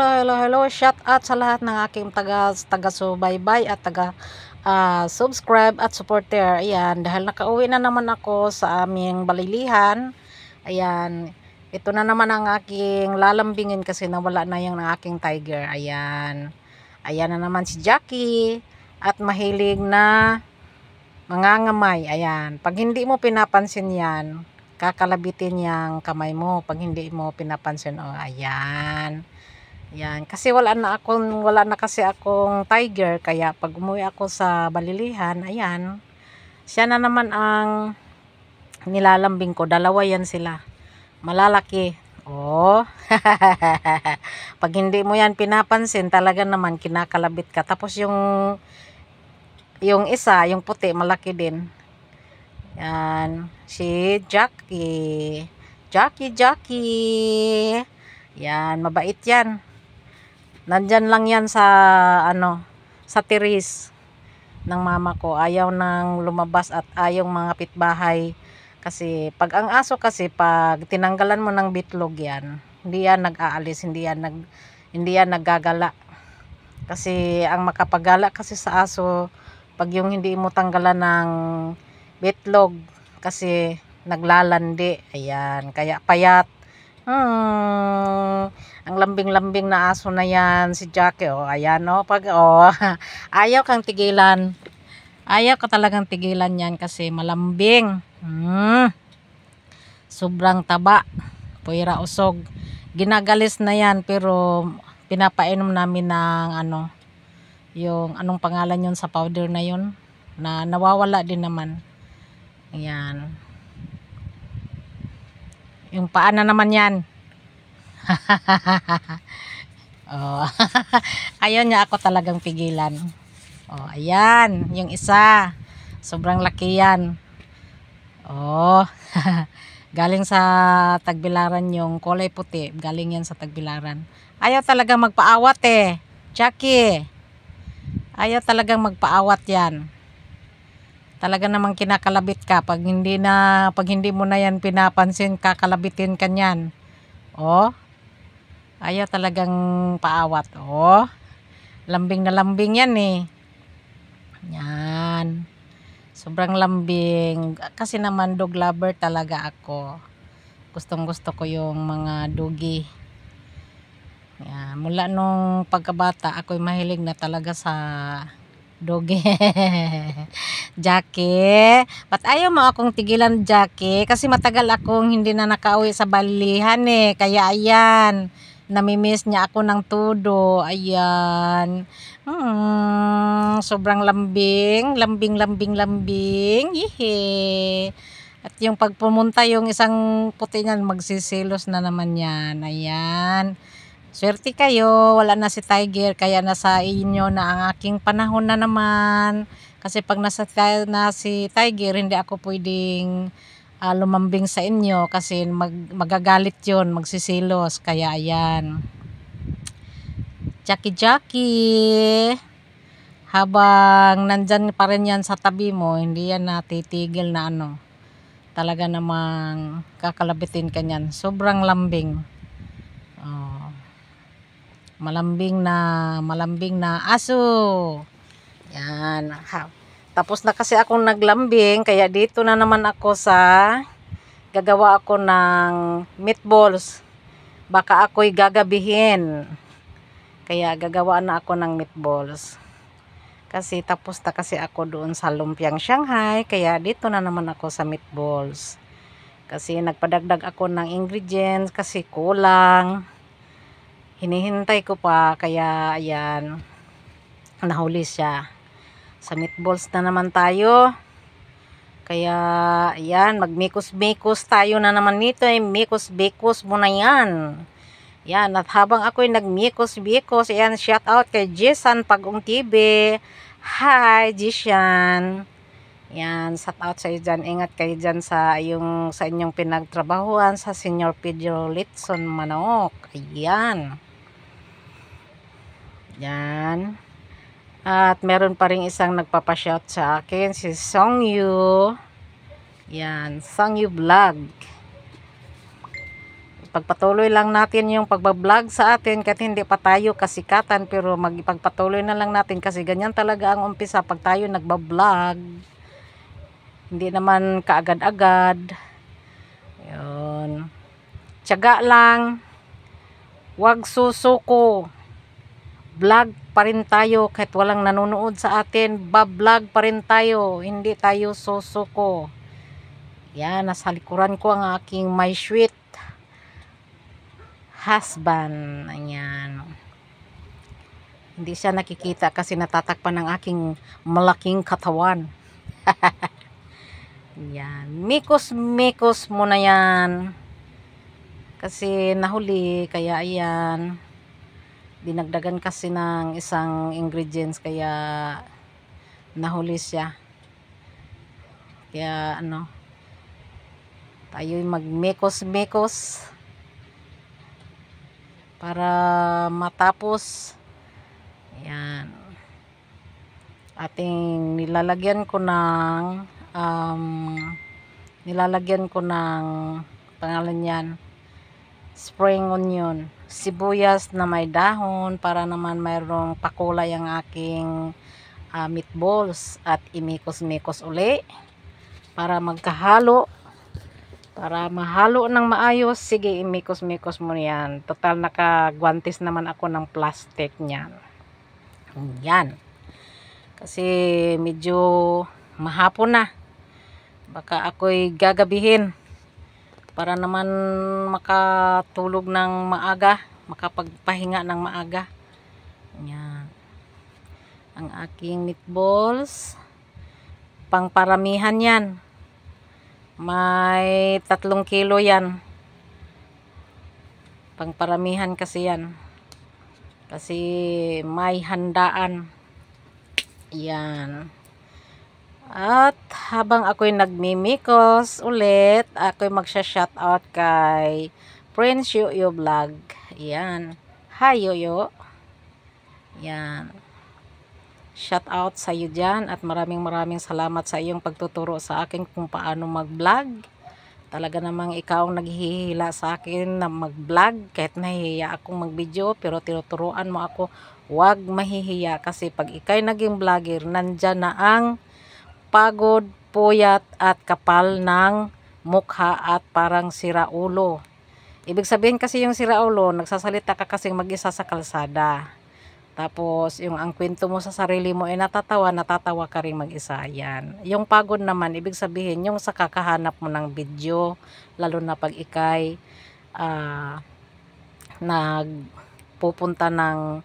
Hello. Shout out sa lahat ng aking taga-subaybay at subscribe at supporter. Ayan, dahil nakauwi na naman ako sa aming balilihan. Ayan, ito na naman ang aking lalambingin kasi nawala na yung aking tiger. Ayan na naman si Jackie at mahilig na mangangamay. Ayan, pag hindi mo pinapansin yan, kakalabitin yung kamay mo pag hindi mo pinapansin. Ayan. Kasi wala na kasi akong tiger, kaya pag umuwi ako sa balilihan, ayan, siya na naman ang nilalambing ko. Dalawa yan sila. Malalaki. Pag hindi mo yan pinapansin, talaga naman kinakalabit ka. Tapos yung isa, yung puti, malaki din. Yan, si Jackie. Yan, mabait yan. Nandyan lang yan sa sa teres ng mama ko. Ayaw nang lumabas at ayaw mga pitbahay. Kasi pag ang aso kasi, pag tinanggalan mo ng bitlog yan, hindi yan nag-aalis, hindi yan naggagala. Kasi ang makapagala kasi sa aso, pag yung hindi mo tanggalan ng bitlog, kasi naglalandi. Ayan, kaya payat. Ang lambing-lambing na aso na yan si Jackie. Ayan ayaw kang tigilan. Ayaw ka talagang tigilan yan kasi malambing. Sobrang taba, puwira usog. Ginagalis na yan, pero pinapainom namin ng yung anong pangalan yun sa powder na yun, na nawawala din naman. Ayan. Yung paa na naman yan. Ayaw niya ako talagang pigilan. Ayan, yung isa. Sobrang laki yan. Galing sa Tagbilaran yung kulay puti. Galing yan sa Tagbilaran. Ayaw talagang magpaawat Jackie. Ayaw talagang magpaawat yan. Talaga namang kinakalabit ka. Pag hindi mo na yan pinapansin, kakalabitin ka niyan. Ayaw talagang paawat. Lambing na lambing yan Yan. Sobrang lambing. Kasi naman dog lover talaga ako. Gustong gusto ko yung mga doggy. Yan. Mula nung pagkabata, ako'y mahilig na talaga sa doggy. Jackie, ba't ayaw mo akong tigilan, Jackie? Kasi matagal akong hindi na nakauwi sa balilihan kaya ayan, namimiss niya ako ng todo. Ayan. Sobrang lambing. At yung pagpumunta yung isang puti niyan, magsisilos na naman yan. Ayan. Swerte kayo, wala na si Tiger, kaya nasa inyo na ang aking panahon na naman. Kasi pag nasa na si Tiger, hindi ako pwedeng lumambing sa inyo kasi magagalit yon, magsisilos. Kaya ayan. Jackie, habang nandyan pa rin yan sa tabi mo, hindi yan natitigil na talaga namang kakalabitin ka niyan. Sobrang lambing. Malambing na aso. Yan. Tapos na kasi akong naglambing, kaya dito na naman ako gagawa ako ng meatballs. Baka ako'y gagabihin. Kaya gagawa na ako ng meatballs. Kasi tapos na kasi ako doon sa lumpiang Shanghai, kaya dito na naman ako sa meatballs. Kasi nagpadagdag ako ng ingredients kasi kulang. Hinihintay ko pa, kaya ayan, nahuli siya. Sa meatballs na naman tayo. Kaya ayan, magmikos-mikos tayo na naman nito. Mikos-bikos mo na yan. Yan, at habang ako'y nagmikos-bikos, ayan, shout out kay Jisan Pagong TV. Hi Jisan. Yan, shout out sa iyo dyan. Ingat kayo dyan sa inyong pinagtrabahuan sa Senior Pedro Litson Manok. Ayan. Yan. At meron pa rin isang nagpapashout sa akin, si Songyu. Yan, Songyu Vlog. Pagpatuloy lang natin yung pagbablog sa atin kahit hindi pa tayo kasikatan, pero magpagpatuloy na lang natin kasi ganyan talaga ang umpisa pag tayo nagbablog. Hindi naman kaagad-agad. Yun. Tiyaga lang. Huwag susuko. Vlog pa rin tayo kahit walang nanonood sa atin. Bablog pa rin tayo. Hindi tayo susuko. Yan, nasa likuran ko ang aking my sweet husband. Ayan. Hindi siya nakikita kasi natatakpan ng aking malaking katawan. Yan. Mikos muna yan. Kasi nahuli, kaya ayan. Dinagdagan kasi ng isang ingredients, kaya nahuli siya. Kaya ano, tayo'y magmekos para matapos. Ayan. Ating nilalagyan ko ng pangalan yan, spring onion, sibuyas na may dahon para naman mayroong pakulay ang aking meatballs, at imikos-mikos uli para magkahalo, para mahalo ng maayos. Sige, imikos-mikos mo yan. Total nakagwantes naman ako ng plastic niyan. Yan. Kasi medyo mahapon na. Baka ako'y gagabihin para naman makatulog ng maaga, makapagpahinga ng maaga. Yan. Ang aking meatballs, pangparamihan yan. May 3 kilo yan. Pangparamihan kasi yan. Kasi may handaan. Yan. At habang ako'y nagmimikos ulit, ako'y magsha-shoutout kay Prince Yoyo Vlog. Yan. Hi Yoyo. Yan. Shoutout sa iyo dyan, at maraming salamat sa iyong pagtuturo sa akin kung paano mag-vlog. Talaga namang ikaw ang naghihila sa akin na mag-vlog, kahit nahihiya akong mag-video, pero tinuturuan mo ako huwag mahihiya, kasi pag ikay naging vlogger, nandyan na ang pagod, puyat at kapal ng mukha at parang siraulo. Ibig sabihin kasi yung siraulo, nagsasalita ka kasing mag-isa sa kalsada. Tapos yung ang kwento mo sa sarili mo ay natatawa ka rin mag-isa. Yan. Yung pagod naman, ibig sabihin yung sa kakahanap mo ng video, lalo na pag ikay nagpupunta ng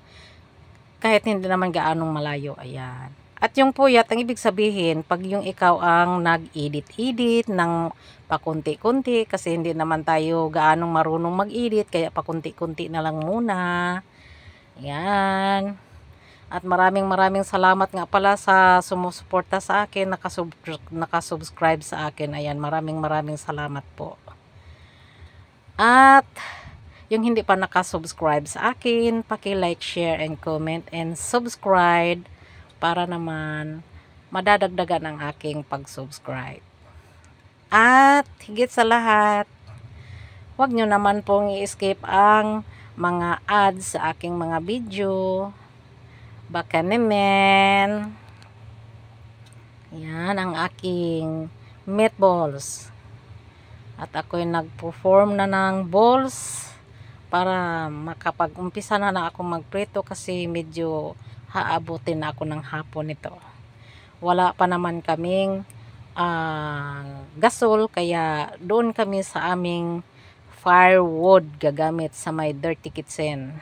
kahit hindi naman gaanong malayo. Ayan. At yung puyat, ang ibig sabihin, pag yung ikaw ang nag-edit ng pakunti-kunti, kasi hindi naman tayo gaanong marunong mag-edit, kaya pakunti-kunti na lang muna. Yan. At maraming salamat nga pala sa sumusuporta sa akin, nakasubscribe sa akin. Ayan, maraming salamat po. At yung hindi pa nakasubscribe sa akin, paki-like, share, and comment, and subscribe para naman madadagdagan ang aking pag-subscribe. At higit sa lahat, huwag nyo naman pong i-skip ang mga ads sa aking mga video. Baka naman. Yan ang aking meatballs. At ako'y nag-perform na ng balls para makapag-umpisa na ako magprito, kasi medyo haabutin na ako ng hapon nito. Wala pa naman kaming gasol, kaya doon kami sa aming firewood gagamit sa may dirty kitchen.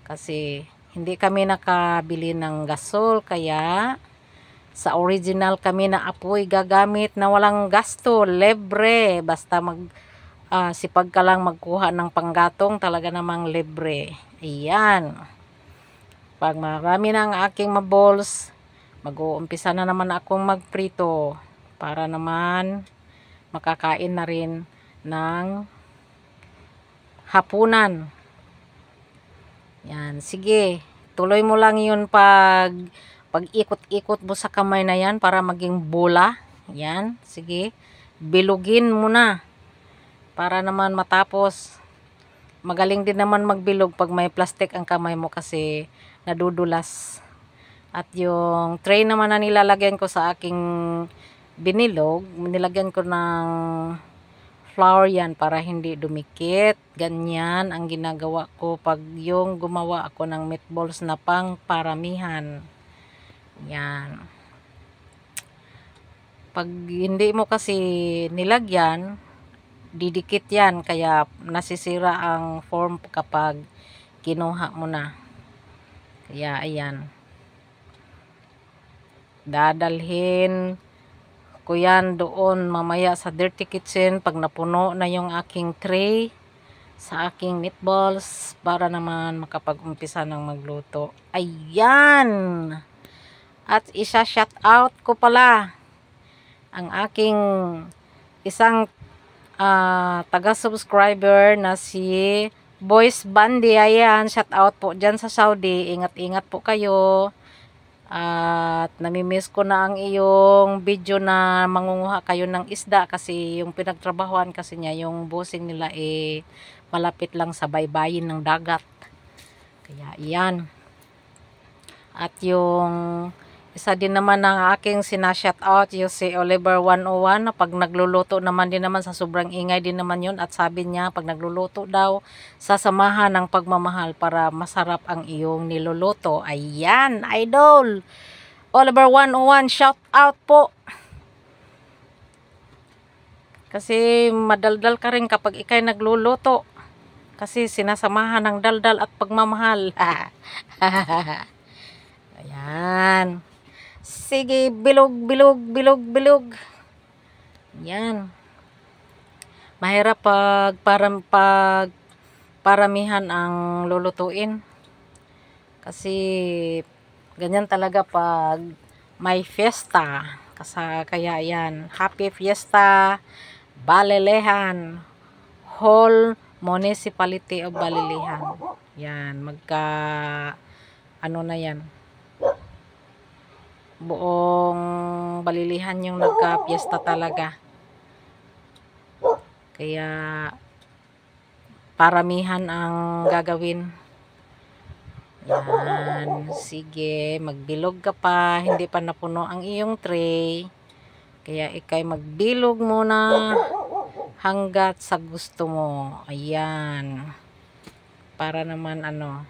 Kasi hindi kami nakabili ng gasol, kaya sa original kami na apoy gagamit na walang gasto, libre. Basta sipag ka lang magkuha ng panggatong, talaga namang libre. Ayan. Pag marami na ang aking maballs, mag-uumpisa na naman akong magprito para naman makakain na rin ng hapunan. Yan, sige. Tuloy mo lang yun pag ikot-ikot mo sa kamay na yan para maging bola. Yan, sige. Bilugin mo na para naman matapos. magaling din naman magbilog pag may plastic ang kamay mo kasi nadudulas. At yung tray naman na nilalagyan ko sa aking binilog, nilagyan ko ng flour yan para hindi dumikit. Ganyan ang ginagawa ko pag yung gumawa ako ng meatballs na pang paramihan. Yan. Pag hindi mo kasi nilagyan, didikit yan. Kaya nasisira ang form kapag kinuha mo na. Kaya ayan. Dadalhin ko yan doon mamaya sa dirty kitchen pag napuno na yung aking tray sa aking meatballs para naman makapag-umpisa ng magluto. Ayan! At isa-shout out ko pala ang aking isang taga-subscriber na si Boys Bandi. Ayan, shout out po dyan sa Saudi. Ingat-ingat po kayo. At namimiss ko na ang iyong video na mangunguha kayo ng isda kasi yung pinagtrabahuan kasi niya, yung bossing nila malapit lang sa baybayin ng dagat. Kaya iyan. At yung isa din naman ng aking sinashout out, yung si Oliver 101, na pag nagluluto naman din naman sa sobrang ingay din naman yun. At sabi niya, pag nagluluto daw, sasamahan ng pagmamahal para masarap ang iyong niluluto. Ayan, idol! Oliver 101, shout out po! Kasi madaldal ka rin kapag ikay nagluluto. Kasi sinasamahan ng daldal at pagmamahal. Ayan. Sige, bilog, bilog, bilog, bilog. Yan. Mahirap pag paramihan ang lulutuin. Kasi ganyan talaga pag may fiesta. Kaya yan. Happy Fiesta, Balilihan, Whole Municipality of Balilihan. Yan. Ano na yan. Buong Balilihan yung nagka-fiesta talaga. Kaya paramihan ang gagawin. Yan. Sige, magbilog ka pa. Hindi pa napuno ang iyong tray. Kaya ikay magbilog muna hanggat sa gusto mo. Ayan. Para naman ano.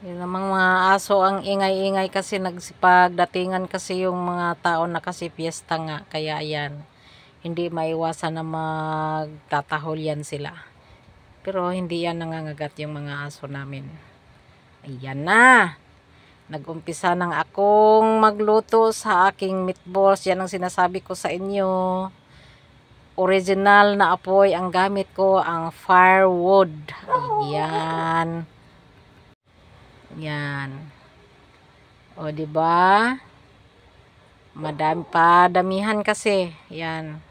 Yung namang mga aso ang ingay-ingay kasi nagsipagdatingan kasi yung mga tao na kasi fiesta nga. Kaya ayan, hindi maiwasan na magtatahol yan sila. Pero hindi yan nangangagat yung mga aso namin. Ayan na. Nag-umpisa ng akong magluto sa aking meatballs. Yan ang sinasabi ko sa inyo. Original na apoy ang gamit ko, ang firewood. Ayan. Yan. O, diba? Padamihan kasi. Yan.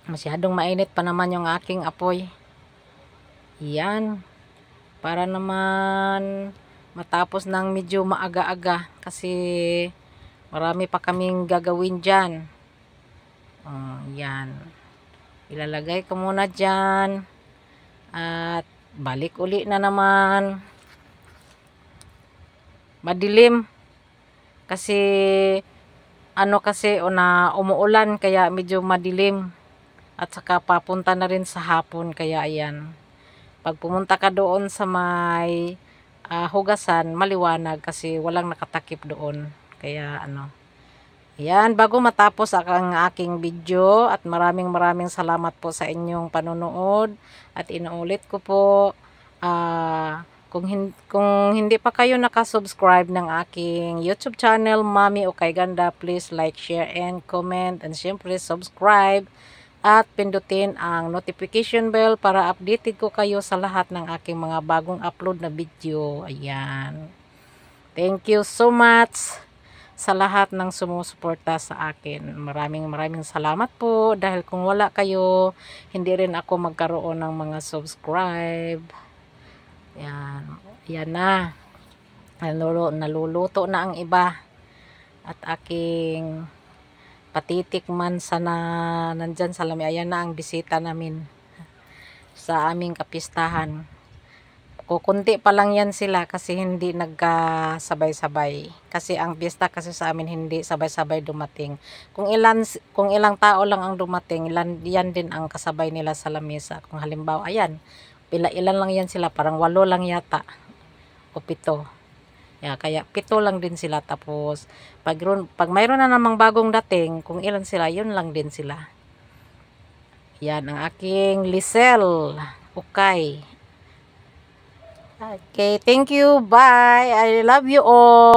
Masyadong mainit pa naman yung aking apoy. Yan. Para naman matapos ng medyo maaga-aga. Kasi marami pa kaming gagawin dyan. O, yan. Ilalagay ko muna dyan. At balik uli na naman. Madilim kasi umuulan kaya medyo madilim at saka papunta na rin sa hapon kaya ayan. Pag pumunta ka doon sa may hugasan, maliwanag kasi walang nakatakip doon. Kaya ayan, bago matapos ang aking video at maraming salamat po sa inyong panonood at inuulit ko po kung hindi pa kayo nakasubscribe ng aking YouTube channel Mami Okay Ganda, please like, share and comment and syempre subscribe at pindutin ang notification bell para updated ko kayo sa lahat ng aking mga bagong upload na video. Ayan. Thank you so much sa lahat ng sumusuporta sa akin. Maraming salamat po dahil kung wala kayo, hindi rin ako magkaroon ng mga subscribe. Yan. Yan na. Naluluto na ang iba. At aking patitikman sa nandyan sa lamay. Ayan na ang bisita namin sa aming kapistahan. Kukunti pa lang yan sila kasi hindi nagkasabay-sabay. Kasi ang pista kasi sa amin hindi sabay-sabay dumating. Kung ilang tao lang ang dumating, yan din ang kasabay nila sa lamesa. Kung halimbawa, ayan, ilan lang yan sila, parang 8 lang yata o 7. Kaya 7 lang din sila. Tapos pag mayroon na namang bagong dating, kung ilan sila, yun lang din sila. Yan ang aking Lisel Ukay. Okay, thank you. Bye. I love you all.